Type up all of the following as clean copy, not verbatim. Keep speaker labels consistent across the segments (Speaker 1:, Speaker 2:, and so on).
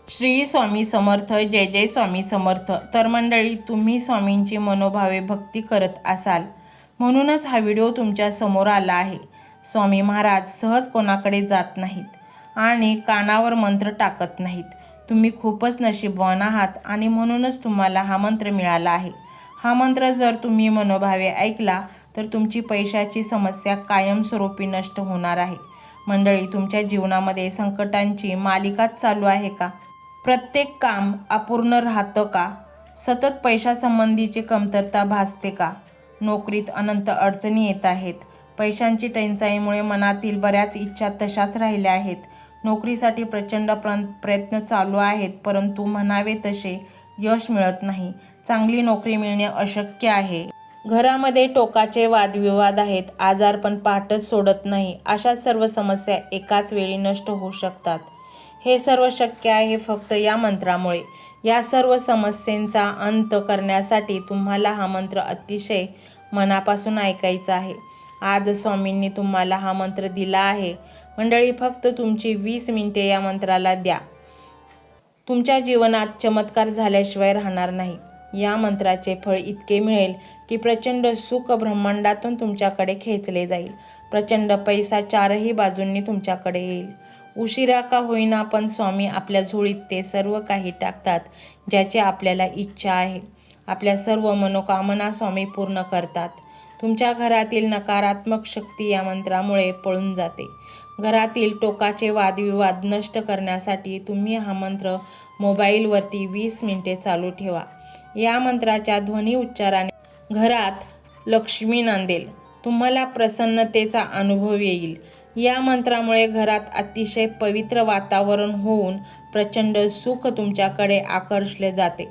Speaker 1: श्री स्वामी समर्थ. जय जय स्वामी समर्थ. तर मंडळी, तुम्ही स्वामींची मनोभावे भक्ती करत असाल म्हणूनच हा व्हिडिओ तुमच्या समोर आला आहे. स्वामी महाराज सहज कोणाकडे जात नाहीत आणि कानावर मंत्र टाकत नाहीत. तुम्ही खूपच नशीबवान आहात आणि म्हणूनच तुम्हाला हा मंत्र मिळाला आहे. हा मंत्र जर तुम्ही मनोभावे ऐकला तर तुमची पैशाची समस्या कायमस्वरूपी नष्ट होणार आहे. मंडळी, तुमच्या जीवनामध्ये संकटांची मालिकाच चालू आहे का? प्रत्येक काम अपूर्ण राहतं का? सतत पैशासंबंधीची कमतरता भासते का? नोकरीत अनंत अडचणी येत आहेत. पैशांची टंचाईमुळे मनातील बऱ्याच इच्छा तशाच राहिल्या आहेत. नोकरीसाठी प्रचंड प्रयत्न चालू आहेत, परंतु म्हणावे तसे यश मिळत नाही. चांगली नोकरी मिळणे अशक्य आहे. घरामध्ये टोकाचे वादविवाद आहेत. आजारपण पाठच सोडत नाही. अशा सर्व समस्या एकाच वेळी नष्ट होऊ शकतात. हे सर्व शक्य आहे फक्त या मंत्रामुळे. या सर्व समस्यांचा अंत करण्यासाठी तुम्हाला हा मंत्र अतिशय मनापासून ऐकायचा आहे. आज स्वामींनी तुम्हाला हा मंत्र दिला आहे. मंडळी, फक्त तुमची 20 मिनिटे या मंत्राला द्या. तुमच्या जीवनात चमत्कार झाल्याशिवाय राहणार नाही. या मंत्राचे फळ इतके मिळेल की प्रचंड सुख ब्रह्मांडातून तुमच्याकडे खेचले जाईल. प्रचंड पैसा चारही बाजूंनी तुमच्याकडे येईल. उशिरा का होईना पण स्वामी आपल्या झोळीत ते सर्व काही टाकतात ज्याची आपल्याला इच्छा आहे. आपल्या सर्व मनोकामना स्वामी पूर्ण करतात. तुमच्या घरातील नकारात्मक शक्ती या मंत्रामुळे पळून जाते. घरातील टोकाचे वादविवाद नष्ट करण्यासाठी तुम्ही हा मंत्र मोबाईलवरती 20 मिनिटे चालू ठेवा. या मंत्राच्या ध्वनी उच्चाराने घरात लक्ष्मी नांदेल. तुम्हाला प्रसन्नतेचा अनुभव येईल. या मंत्रामुळे घरात अतिशय पवित्र वातावरण होऊन प्रचंड सुख तुमच्याकडे आकर्षले जाते.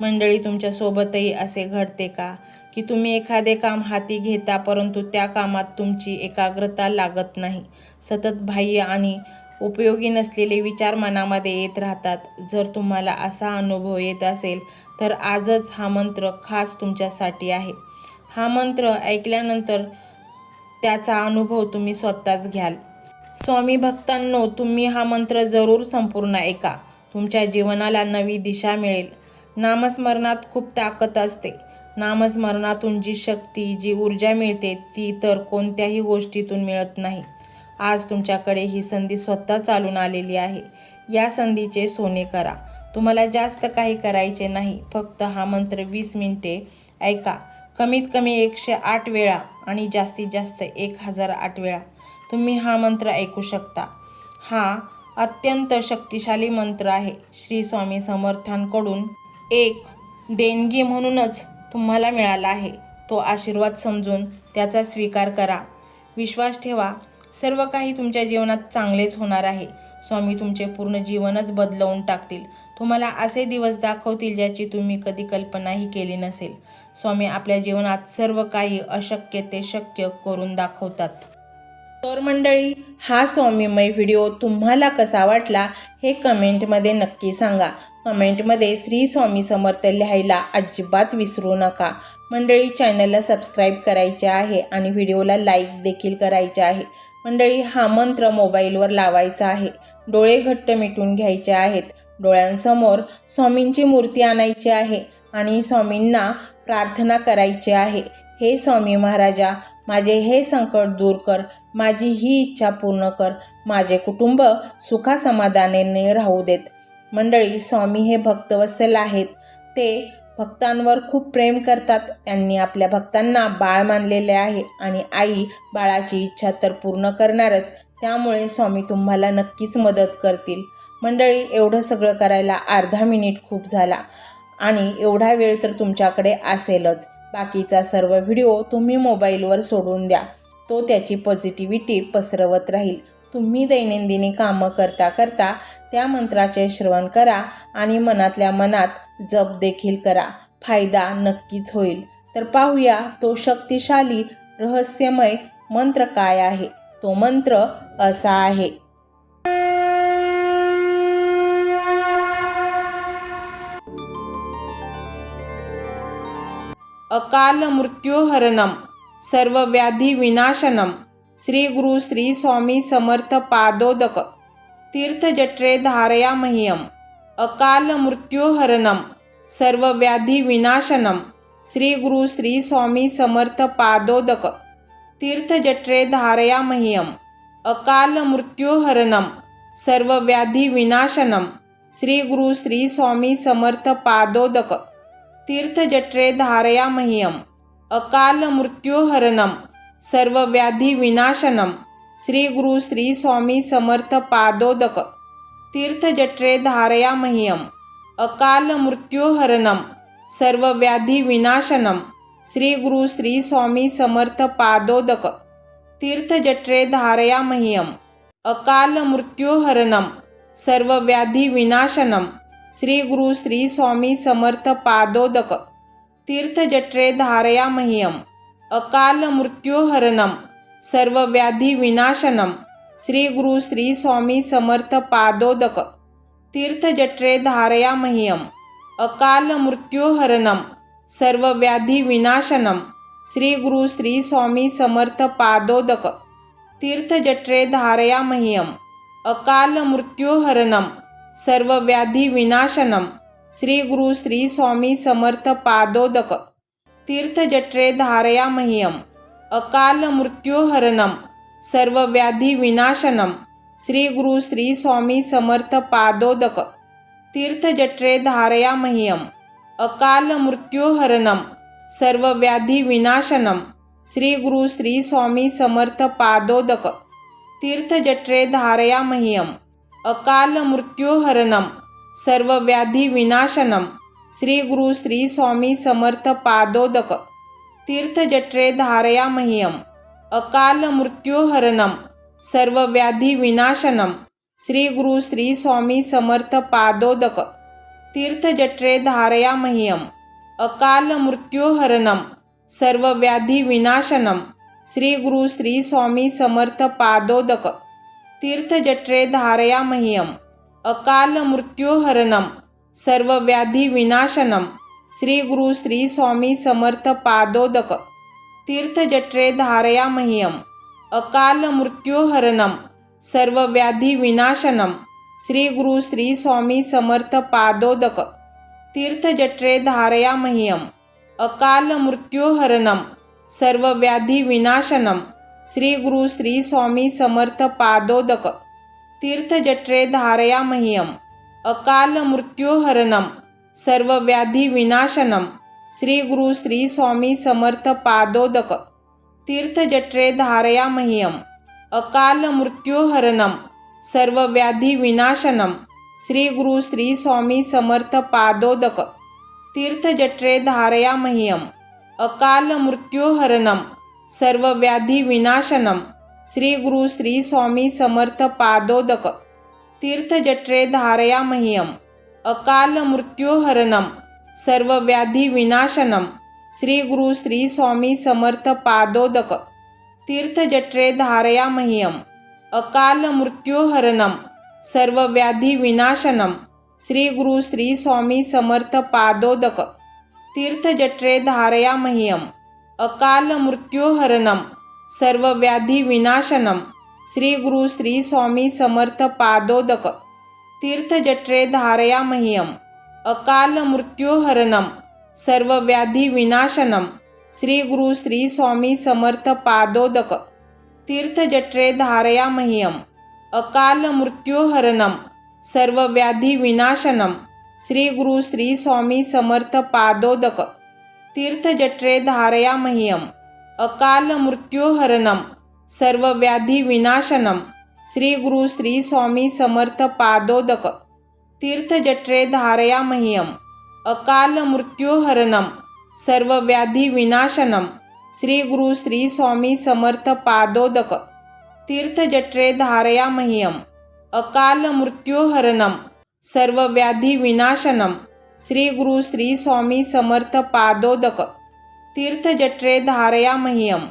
Speaker 1: मंडळी, तुमच्यासोबतही असे घडते का की तुम्ही एखादे काम हाती घेता परंतु त्या कामात तुमची एकाग्रता लागत नाही. सतत बाह्य आणि उपयोगी नसलेले विचार मनामध्ये येत राहतात. जर तुम्हाला असा अनुभव येत असेल तर आजच हा मंत्र खास तुमच्यासाठी आहे. हा मंत्र ऐकल्यानंतर त्याचा अनुभव तुम्ही स्वतःच घ्याल. स्वामी भक्तांनो, तुम्ही हा मंत्र जरूर संपूर्ण ऐका. तुमच्या जीवनाला नवी दिशा मिळेल. नामस्मरणात खूप ताकद असते. नामस्मरणातून जी शक्ती, जी ऊर्जा मिळते ती तर कोणत्याही गोष्टीतून मिळत नाही. आज तुमच्याकडे ही संधी स्वतः चालून आलेली आहे. या संधीचे सोने करा. तुम्हाला जास्त काही करायचे नाही. फक्त हा मंत्र 20 मिनिटे ऐका. कमीत कमी 108 वेळा आणि जास्तीत जास्त 1008 वेळा तुम्ही हा मंत्र ऐकू शकता. हा अत्यंत शक्तिशाली मंत्र आहे. श्री स्वामी समर्थांकडून एक देणगी म्हणूनच तुम्हाला मिळाला आहे. तो आशीर्वाद समजून त्याचा स्वीकार करा. विश्वास ठेवा, सर्व काही तुमच्या जीवनात चांगलेच होणार आहे. स्वामी तुमचे पूर्ण जीवनच बदलवून टाकतील. तुम्हाला असे दिवस दाखवतील ज्याची तुम्ही कधी कल्पनाही केली नसेल. स्वामी आपल्या जीवनात सर्व काही अशक्य ते शक्य करून दाखवतात. तर मंडळी, हा स्वामीमय व्हिडिओ तुम्हाला कसा वाटला हे कमेंटमध्ये नक्की सांगा. कमेंटमध्ये श्री स्वामी समर्थ लिहायला अजिबात विसरू नका. मंडळी, चॅनलला सबस्क्राईब करायचे आहे आणि व्हिडिओला लाईक देखील करायचे आहे. मंडळी, हा मंत्र मोबाईलवर लावायचा आहे. डोळे घट्ट मिटून घ्यायचे आहेत. डोळ्यांसमोर स्वामींची मूर्ती आणायची आहे आणि स्वामींना प्रार्थना करायची आहे. हे स्वामी महाराजा, माझे हे संकट दूर कर. माझी ही इच्छा पूर्ण कर. माझे कुटुंब सुखासमाधानाने राहू देत. मंडळी, स्वामी हे भक्तवत्सल आहेत. ते भक्तांवर खूप प्रेम करतात. त्यांनी आपल्या भक्तांना बाळ मानलेले आहे आणि आई बाळाची इच्छा तर पूर्ण करणारच. त्यामुळे स्वामी तुम्हाला नक्कीच मदत करतील. मंडळी, एवढं सगळं करायला अर्धा मिनिट खूप झाला आणि एवढा वेळ तर तुमच्याकडे असेलच. बाकीचा सर्व व्हिडिओ तुम्ही मोबाईलवर सोडून द्या. तो त्याची पॉझिटिव्हिटी पसरवत राहील. तुम्ही दैनंदिनी कामं करता करता त्या मंत्राचे श्रवण करा आणि मनातल्या मनात जप देखील करा. फायदा नक्कीच होईल. तर पाहूया तो शक्तिशाली रहस्यमय मंत्र काय आहे. तो मंत्र असा आहे. अकाल मृत्युहरणम सर्व व्याधी विनाशनम श्री गुरु श्री स्वामी समर्थ पादोदक तीर्थजट्रे धारया मह्यम अकाल मृत्युहरणम सर्वव्याधी विनाशनम श्री गुरु श्री स्वामी समर्थ पादोदक तीर्थजठरे धारया मह्यम अकाल मृत्युहरणम सर्वव्याधी विनाशनम श्री गुरु श्री स्वामी समर्थ पादोदक तीर्थजठरे धारया मह्यम अकाल मृत्युहरणम सर्वव्याधी विनाशनम श्री गुरु श्री स्वामी समर्थ पादोदक तीर्थजठरे धारया मह्यम अकाल मृत्युहरणम सर्वव्याधी विनाशनम श्री गुरु श्री स्वामी समर्थ पादोदक तीर्थजठरे धारया मह्यम अकाल मृत्युहरणम सर्वव्याधी विनाशनम श्री गुरु श्री स्वामी समर्थ पादोदक तीर्थजठरे धारया मह्यम अकाल मृत्युहरणम सर्वव्याधी विनाशनम श्री गुरु श्री स्वामी समर्थ पादोदक तीर्थजठरे धारया मह्यम अकाल मृत्युहरणम सर्वव्याधी विनाशनम श्री गुरु श्री स्वामी समर्थ पादोदक तीर्थजठरे धारया मह्यम अकाल मृत्युहरणम सर्वव्याधी विनाशनम श्री गुरु श्री स्वामी समर्थ पादोदक तीर्थजठरे धारया मह्यम अकाल मृत्युहरणम सर्वव्याधी विनाशनम श्री गुरु श्री स्वामी समर्थ पादोदक तीर्थजठरे धारया मह्यम अकाल मृत्युहरणम सर्वव्याधी विनाशनम श्री गुरु श्री स्वामी समर्थ पादोदक तीर्थजठरे धारया मह्यम अकाल मृत्युहरणम सर्वव्याधी विनाशनम श्री गुरु श्री स्वामी समर्थ पादोदक तीर्थजठरे धारया मह्यम अकाल मृत्युहरणम सर्वव्याधी विनाशनम श्री गुरु श्री स्वामी समर्थ पादोदक तीर्थजठरे धारया मह्यम अकाल मृत्युहरणम सर्वव्याधी विनाशनम श्री गुरु श्री स्वामी समर्थ पादोदक तीर्थजठरे धारया मह्यम अकाल मृत्युहरणम सर्वव्याधी विनाशनम श्री गुरु श्री स्वामी समर्थ पादोदक तीर्थजठरे धारया मह्यम अकाल मृत्युहरणम सर्वव्याधी विनाशनम श्री गुरु श्री स्वामी समर्थ पादोदक तीर्थजठरे धारया मह्यम अकाल मृत्युहरणम सर्वव्याधी विनाशनम श्री गुरु श्री स्वामी समर्थ पादोदक तीर्थजठरे धारया मह्यम अकाल मृत्युहरणम सर्वव्याधी विनाशनम श्री गुरु श्री स्वामी समर्थ पादोदक तीर्थजठरे धारया मह्यम अकाल मृत्युहरणम सर्वव्याधी विनाशनम श्री गुरु श्री स्वामी समर्थ पादोदक तीर्थजठरे धारया मह्यम अकाल मृत्युहरणम सर्वव्याधी विनाशनम श्री गुरु श्री स्वामी समर्थ पादोदक तीर्थजठरे धारया मह्यम अकाल मृत्युहरणम सर्वव्याधी विनाशनम श्री गुरु श्री स्वामी समर्थ पादोदक तीर्थजठरे धारया मह्यम अकाल मृत्युहरणम सर्वव्याधी विनाशनम श्री गुरु श्री स्वामी समर्थ पादोदक तीर्थजठरे धारया मह्यम अकाल मृत्युहरणम सर्वव्याधी विनाशनम श्री गुरु श्री स्वामी समर्थ पादोदक तीर्थजठरे धारया मह्यम अकाल मृत्युहरणम सर्वव्याधी विनाशनम श्री गुरु श्री स्वामी समर्थ पादोदक तीर्थजठरे धारया मह्यम अकाल मृत्युहरणम सर्वव्याधी विनाशनम श्री गुरु श्री स्वामी समर्थ पादोदक तीर्थजठरे धारया मह्यम अकाल मृत्युहरणम सर्वव्याधी विनाशनम श्री गुरु श्री स्वामी समर्थ पादोदक तीर्थजठरे धारया मह्यम अकाल मृत्युहरणम सर्वव्याधी विनाशनम श्री गुरु श्री स्वामी समर्थ पादोदक तीर्थजठरे धारया मह्यम अकाल मृत्युहरणम सर्वव्याधी विनाशनम श्री गुरु श्री स्वामी समर्थ पादोदक तीर्थजठरे धारया मह्यम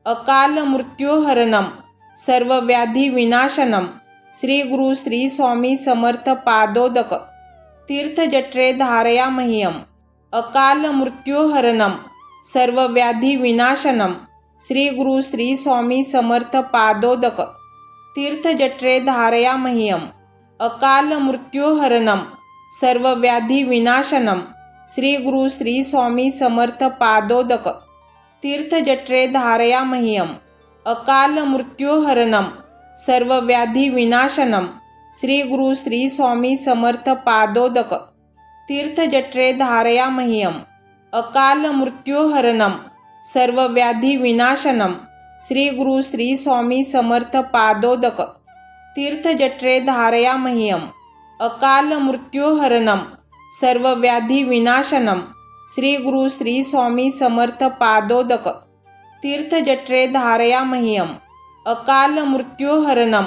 Speaker 1: अकाल मृत्युहरणम सर्वव्याधी विनाशनम श्री गुरु श्री स्वामी समर्थ पादोदक तीर्थजठरे धारया मह्यम अकाल मृत्युहरणम सर्वव्याधी विनाशनम श्री गुरु श्री स्वामी समर्थ पादोदक तीर्थजठरे धारया मह्यम अकाल मृत्युहरणम सर्वव्याधिविनाशनं श्री गुरु श्री स्वामी समर्थ पादोदक तीर्थजट्रे धारयामह्यम् अकालमृत्युहरणं सर्वव्याधिविनाशनं श्री गुरु श्री स्वामी समर्थ पादोदक तीर्थजट्रे धारयामह्यम् अकालमृत्युहरणं सर्वव्याधिविनाशनं श्री गुरु श्री स्वामी समर्थ पादोदक तीर्थजट्रे धारयामह्यम् अकालमृत्युहरणं सर्वव्याधिविनाशनं श्री गुरु श्री स्वामी समर्थ पादोदक तीर्थजट्रे धारयामह्यम् अकालमृत्युहरणं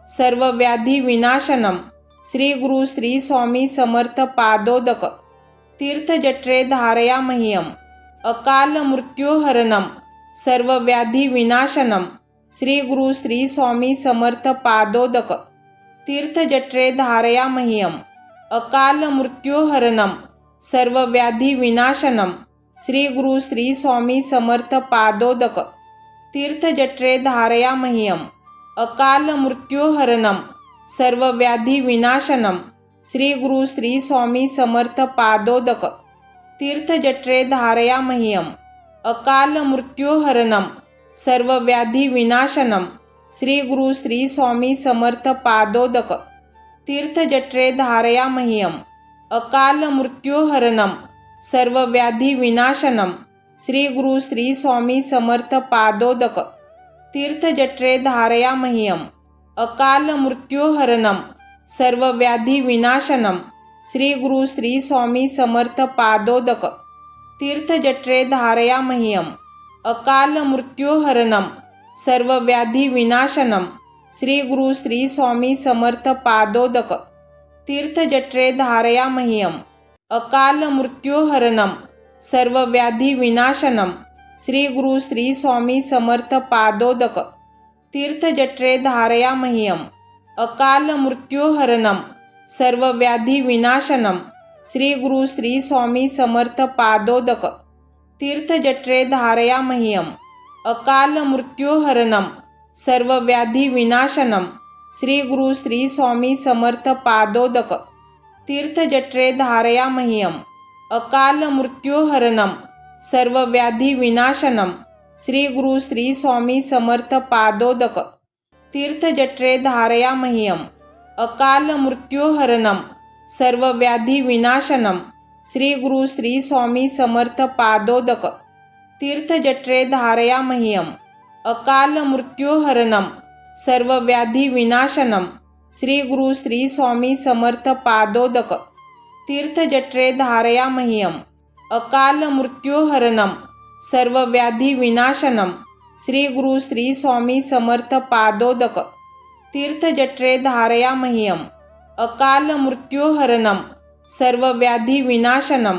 Speaker 1: सर्वव्याधिविनाशनं श्री गुरु श्री स्वामी समर्थ पादोदक तीर्थजट्रे धारयामह्यम् अकालमृत्युहरणं सर्वव्याधिविनाशनं श्री गुरु श्री स्वामी समर्थ पादोदक तीर्थजट्रे धारयामह्यम् अकालमृत्युहरणं सर्वव्याधिविनाशनं श्री गुरु श्री स्वामी समर्थ पादोदक तीर्थजट्रे धारयामह्यम् अकालमृत्युहरणं सर्वव्याधिविनाशनं श्री गुरु श्री स्वामी समर्थ पादोदक तीर्थजट्रे धारयामह्यम् अकालमृत्युहरणं सर्वव्याधिविनाशनं श्री गुरु श्री स्वामी समर्थ पादोदक तीर्थजट्रे धारयामह्यम् अकालमृत्युहरणं सर्वव्याधिविनाशनं श्री गुरु श्री स्वामी समर्थ पादोदक तीर्थजट्रे धारयामह्यम् अकालमृत्युहरणं सर्वव्याधिविनाशनं श्री गुरु श्री स्वामी समर्थ पादोदक तीर्थजट्रे धारयामह्यम् अकालमृत्युहरणं सर्वव्याधिविनाशनं श्री गुरु श्री स्वामी समर्थ पादोदक तीर्थजट्रे धारयामह्यम् अकालमृत्युहरणं सर्वव्याधिविनाशनं श्री गुरु श्री स्वामी समर्थ पादोदक तीर्थजट्रे धारयामह्यम् अकालमृत्युहरणं सर्वव्याधिविनाशनं श्री गुरु श्री स्वामी समर्थ पादोदक तीर्थजट्रे धारयामह्यम् अकालमृत्युहरणं सर्वव्याधिविनाशनं श्री गुरु श्री स्वामी समर्थ पादोदक तीर्थजट्रे धारयामह्यम् अकालमृत्युहरणं सर्वव्याधिविनाशनं श्री गुरु श्री स्वामी समर्थ पादोदक तीर्थजट्रे धारयामह्यम् अकालमृत्युहरणं सर्वव्याधिविनाशनं श्री गुरु श्री स्वामी समर्थ पादोदक तीर्थजट्रे धारयामह्यम् अकालमृत्युहरणं सर्वव्याधिविनाशनं श्री गुरु श्री स्वामी समर्थ पादोदक तीर्थजट्रे धारयामह्यम् अकालमृत्युहरणं सर्वव्याधिविनाशनं श्री गुरु श्री स्वामी समर्थ पादोदक तीर्थजट्रे धारयामह्यम् अकालमृत्युहरणं सर्वव्याधिविनाशनं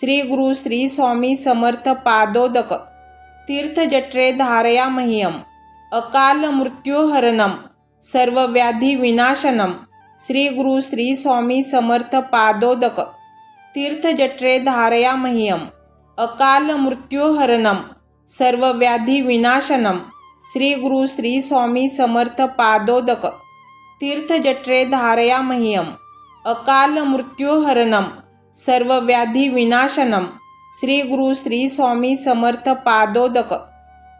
Speaker 1: श्री गुरु श्री स्वामी समर्थ पादोदक तीर्थजट्रे धारयामह्यम् अकालमृत्युहरणं सर्वव्याधिविनाशनं श्री गुरु श्री स्वामी समर्थ पादोदक तीर्थजट्रे धारयामह्यम् अकालमृत्युहरणं सर्वव्याधिविनाशनं श्री गुरु श्री स्वामी समर्थ पादोदक तीर्थजट्रे धारयामह्यम् अकालमृत्युहरणं सर्वव्याधिविनाशनं श्री गुरु श्री स्वामी समर्थ पादोदक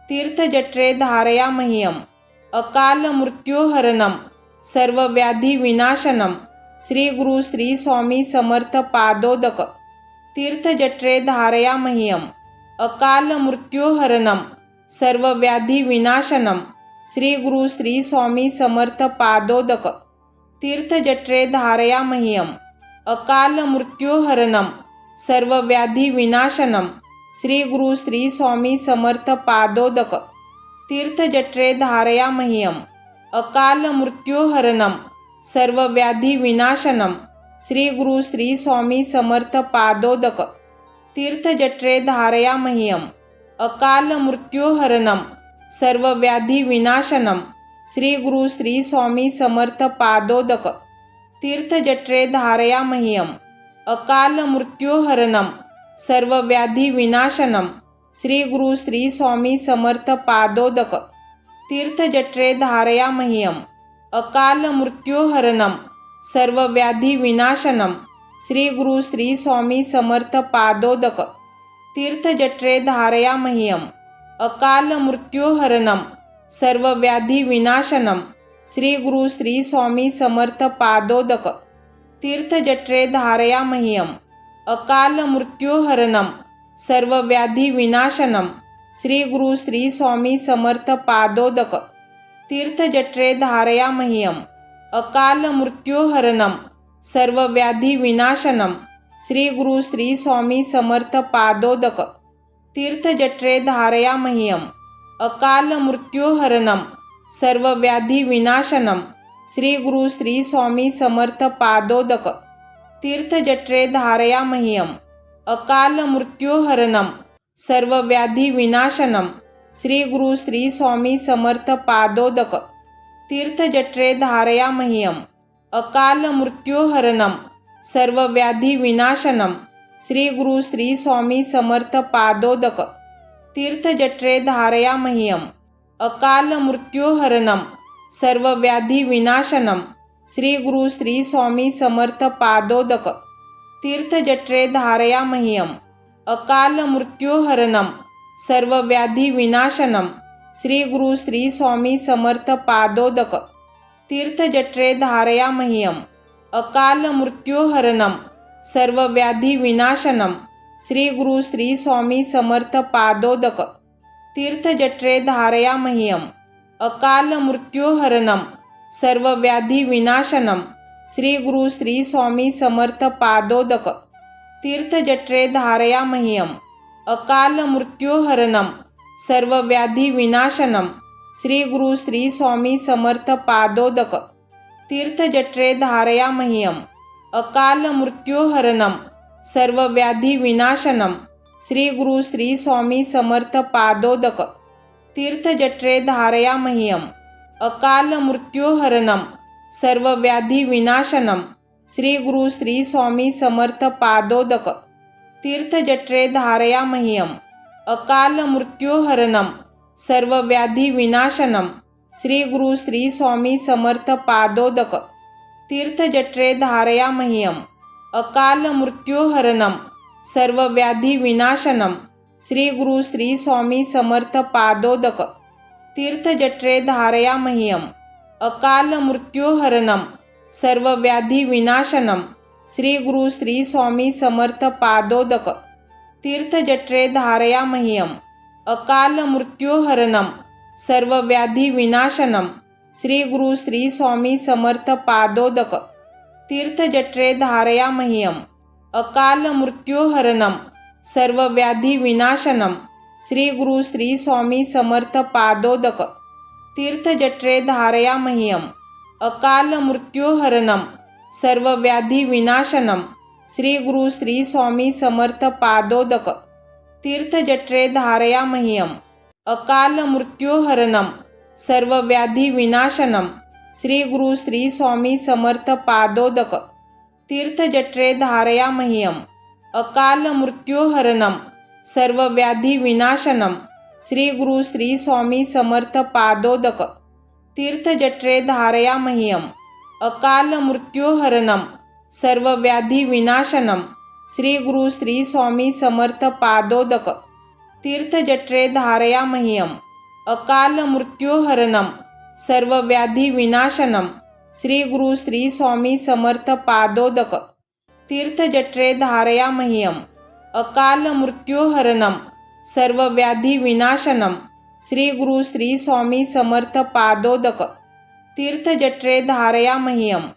Speaker 1: तीर्थजट्रे धारयामह्यम् अकालमृत्युहरणं सर्वव्याधिविनाशनं श्री गुरु श्री स्वामी समर्थ पादोदक तीर्थजट्रे धारयामह्यम् अकालमृत्युहरणं सर्वव्याधिविनाशनं श्री गुरु श्री स्वामी समर्थ पादोदक तीर्थजट्रे धारयामह्यम् अकालमृत्युहरणं सर्वव्याधिविनाशनं श्री गुरु श्री स्वामी समर्थ पादोदक तीर्थजट्रे धारयामह्यम् अकालमृत्युहरणं सर्वव्याधिविनाशनं श्री गुरु श्री स्वामी समर्थ पादोदक तीर्थजट्रे धारयामह्यम् अकालमृत्युहरणं सर्वव्याधिविनाशनं श्री गुरु श्री स्वामी समर्थ पादोदक तीर्थजट्रे धारयामह्यम् अकालमृत्युहरणं सर्वव्याधिविनाशनं श्री गुरु श्री स्वामी समर्थ पादोदक तीर्थजट्रे धारयामह्यम् अकालमृत्युहरणं सर्वव्याधिविनाशनं श्री गुरु श्री स्वामी समर्थ पादोदक तीर्थजठरे धारया मह्यम अकाल मृत्युहरणम सर्वव्याधी विनाशनम श्री गुरु श्री स्वामी समर्थ पादोदक तीर्थजठरे धारया मह्यम अकाल मृत्युहरणम सर्वव्याधी विनाशनम श्री गुरु श्री स्वामी समर्थ पादोदक तीर्थजठरे धारया मह्यम अकाल मृत्युहरणम सर्वव्याधी विनाशनम श्री गुरु श्री स्वामी समर्थ पादोदक तीर्थजठरे धारया मह्यम अकाल मृत्युहरणम सर्वव्याधी विनाशनम श्री गुरु श्री स्वामी समर्थ पादोदक तीर्थजठरे धारया मह्यम अकाल मृत्युहरणम सर्वव्याधी विनाशनम श्री गुरु श्री स्वामी समर्थ पादोदक तीर्थजठरे धारया मह्यम अकाल मृत्युहरणम सर्वव्याधी विनाशनम श्री गुरु श्री स्वामी समर्थ पादोदक तीर्थजठरे धारया मह्यम अकाल मृत्युहरणम सर्वव्याधी विनाशनम श्री गुरु श्री स्वामी समर्थ पादोदक तीर्थजठरे धारया मह्यम अकाल मृत्युहरणम सर्वव्याधी विनाशनम श्री गुरु श्री स्वामी समर्थ पादोदक तीर्थजठरे धारया मह्यम अकाल मृत्युहरणम सर्वव्याधी विनाशनम श्री गुरु श्री स्वामी समर्थ पादोदक तीर्थजठरे धारया मह्यम अकाल मृत्युहरणम सर्वव्याधी विनाशनम श्री गुरु श्री स्वामी समर्थ पादोदक तीर्थजठरे धारया मह्यम अकाल मृत्युहरणम सर्वव्याधी विनाशनम श्री गुरु श्री स्वामी समर्थ पादोदक तीर्थजठरे धारया मह्यम अकाल मृत्युहरणम सर्वव्याधी विनाशनम श्री गुरु श्री स्वामी समर्थ पादोदक तीर्थजठरे धारया मह्यम अकाल मृत्युहरणम सर्वव्याधी विनाशनम श्री गुरु श्री स्वामी समर्थ पादोदक तीर्थजठरे धारया मह्यम अकाल मृत्युहरणम सर्वव्याधी विनाशनम श्री गुरु श्री स्वामी समर्थ पादोदक तीर्थजठरे धारया मह्यम अकाल मृत्युहरणम सर्वव्याधी विनाशनम श्री गुरु श्री स्वामी समर्थ पादोदक तीर्थजठरे धारया मह्यम अकाल मृत्युहरणम सर्वव्याधी विनाशनम श्री गुरु श्री स्वामी समर्थ पादोदक तीर्थजठरे धारया मह्यम अकाल मृत्युहरणम सर्वव्याधी विनाशनम श्री गुरु श्री स्वामी समर्थ पादोदक तीर्थजठरे धारया मह्यम अकाल मृत्युहरणम सर्वव्याधी विनाशनम श्री गुरु श्री स्वामी समर्थ पादोदक तीर्थजठरे धारया मह्यम अकाल मृत्युहरणम सर्वव्याधी विनाशनम श्री गुरु श्री स्वामी समर्थ पादोदक तीर्थजठरे धारया मह्यम अकाल मृत्युहरणम सर्वव्याधी विनाशनम श्री गुरु श्री स्वामी समर्थ पादोदक तीर्थजठरे धारया मह्यम अकाल मृत्युहरणम सर्वव्याधी विनाशनम श्री गुरु श्री स्वामी समर्थ पादोदक तीर्थजठरे धारया मह्यम अकाल मृत्युहरणम सर्वव्याधी विनाशनम श्री गुरु श्री स्वामी समर्थ पादोदक तीर्थजठरे धारया मह्यम अकाल मृत्युहरणम सर्वव्याधी विनाशनम श्री गुरु श्री स्वामी समर्थ पादोदक तीर्थजठरे धारया मह्यम अकाल मृत्युहरणम सर्वव्याधी विनाशनम श्री गुरु श्री स्वामी समर्थ पादोदक तीर्थजठरे धारया मह्यम